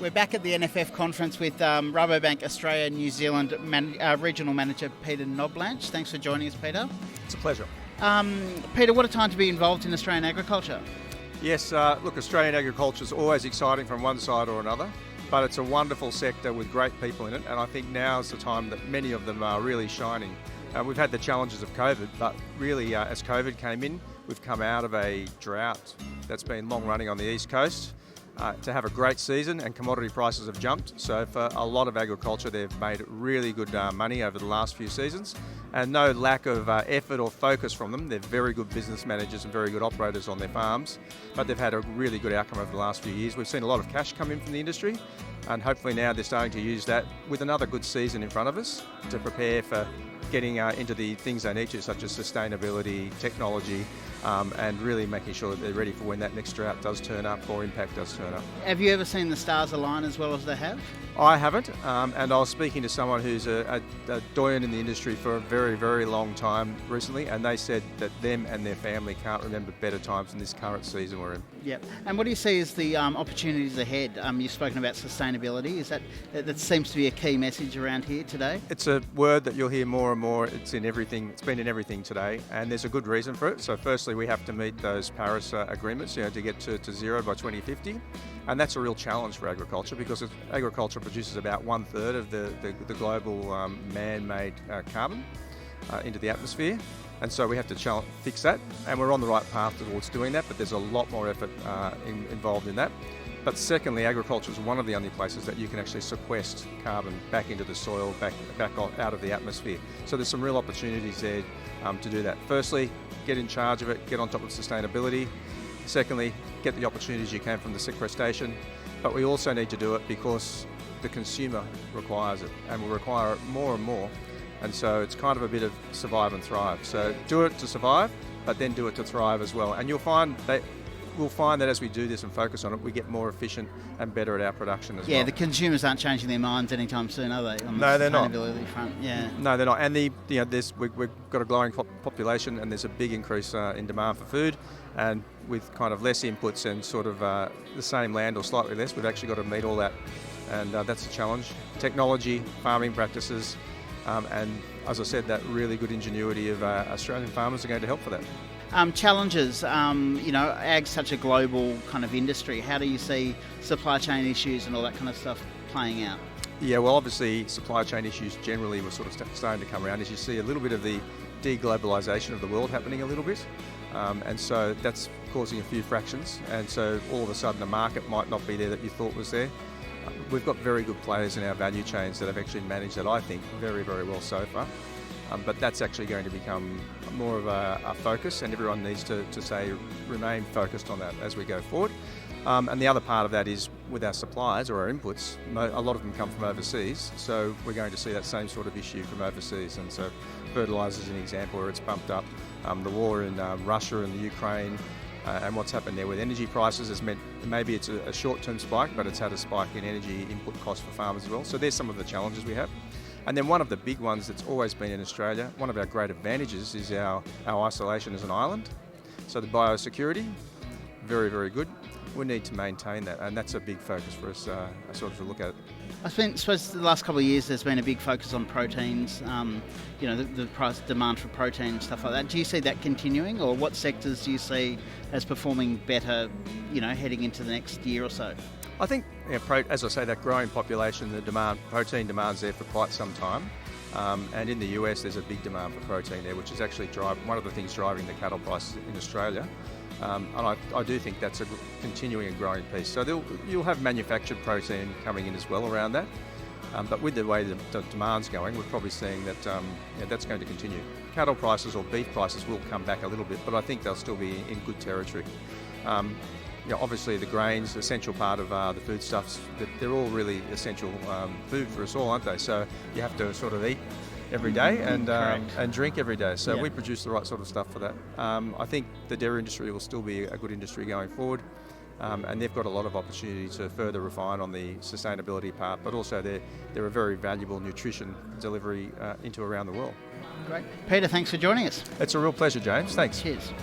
We're back at the NFF conference with Rabobank Australia New Zealand Regional Manager Peter Knoblanch. Thanks for joining us, Peter. It's a pleasure. Peter, what a time to be involved in Australian agriculture. Yes, look, Australian agriculture is always exciting from one side or another, but it's a wonderful sector with great people in it, and I think now is the time that many of them are really shining. We've had the challenges of COVID, but really as COVID came in, we've come out of a drought that's been long running on the East Coast. To have a great season, and commodity prices have jumped. So for a lot of agriculture, they've made really good money over the last few seasons, and no lack of effort or focus from them. They're very good business managers and very good operators on their farms, but they've had a really good outcome over the last few years. We've seen a lot of cash come in from the industry, and hopefully now they're starting to use that with another good season in front of us to prepare for getting into the things they need to, such as sustainability, technology, and really making sure that they're ready for when that next drought does turn up or impact does turn up. Have you ever seen the stars align as well as they have? I haven't, and I was speaking to someone who's a doyen in the industry for a very, very long time recently, and they said that them and their family can't remember better times than this current season we're in. Yep. And what do you see as the opportunities ahead? You've spoken about sustainability. Is that seems to be a key message around here today? It's a word that you'll hear more and more. It's in everything. It's been in everything today, and there's a good reason for it. So firstly, we have to meet those Paris agreements, to get to zero by 2050. And that's a real challenge for agriculture, because agriculture produces about 1/3 of the global man-made carbon into the atmosphere. And so we have to fix that, and we're on the right path towards doing that, but there's a lot more effort involved in that. But secondly, agriculture is one of the only places that you can actually sequester carbon back into the soil, back out of the atmosphere. So there's some real opportunities there to do that. Firstly, get in charge of it, get on top of sustainability. Secondly, get the opportunities you can from the sequestration, but we also need to do it because the consumer requires it, and will require it more and more. And so it's kind of a bit of survive and thrive. So do it to survive, but then do it to thrive as well. And we'll find that as we do this and focus on it, we get more efficient and better at our production as well. Yeah, the consumers aren't changing their minds anytime soon, are they? No, they're not. Sustainability front, yeah. No, they're not. And we've got a growing population, and there's a big increase in demand for food. And with kind of less inputs and sort of the same land or slightly less, we've actually got to meet all that. And that's a challenge. Technology, farming practices, and as I said, that really good ingenuity of Australian farmers are going to help for that. Challenges, ag's such a global kind of industry. How do you see supply chain issues and all that kind of stuff playing out? Yeah, well, obviously supply chain issues generally were sort of starting to come around as you see a little bit of the deglobalisation of the world happening a little bit. And so that's causing a few fractions, and so all of a sudden the market might not be there that you thought was there. We've got very good players in our value chains that have actually managed that, I think, very, very well so far. But that's actually going to become more of a focus, and everyone needs to remain focused on that as we go forward. And the other part of that is with our suppliers or our inputs, a lot of them come from overseas, so we're going to see that same sort of issue from overseas. And so fertiliser is an example where it's bumped up. The war in Russia and the Ukraine and what's happened there with energy prices has meant maybe it's a short-term spike, but it's had a spike in energy input costs for farmers as well. So there's some of the challenges we have. And then one of the big ones that's always been in Australia, one of our great advantages is our isolation as an island. So the biosecurity, very, very good. We need to maintain that, and that's a big focus for us sort of to look at. I suppose the last couple of years there's been a big focus on proteins, the price demand for protein and stuff like that. Do you see that continuing, or what sectors do you see as performing better, heading into the next year or so? I think, as I say, that growing population, protein demand's there for quite some time. And in the US, there's a big demand for protein there, which is actually one of the things driving the cattle prices in Australia. And I do think that's a continuing and growing piece. So you'll have manufactured protein coming in as well around that. But with the way the demand's going, we're probably seeing that that's going to continue. Cattle prices or beef prices will come back a little bit, but I think they'll still be in good territory. Obviously the grains, essential part of the foodstuffs, they're all really essential food for us all, aren't they? So you have to sort of eat every day and drink every day. So we produce the right sort of stuff for that. I think the dairy industry will still be a good industry going forward. And they've got a lot of opportunity to further refine on the sustainability part, but also they're a very valuable nutrition delivery into around the world. Great. Peter, thanks for joining us. It's a real pleasure, James. Thanks. Cheers.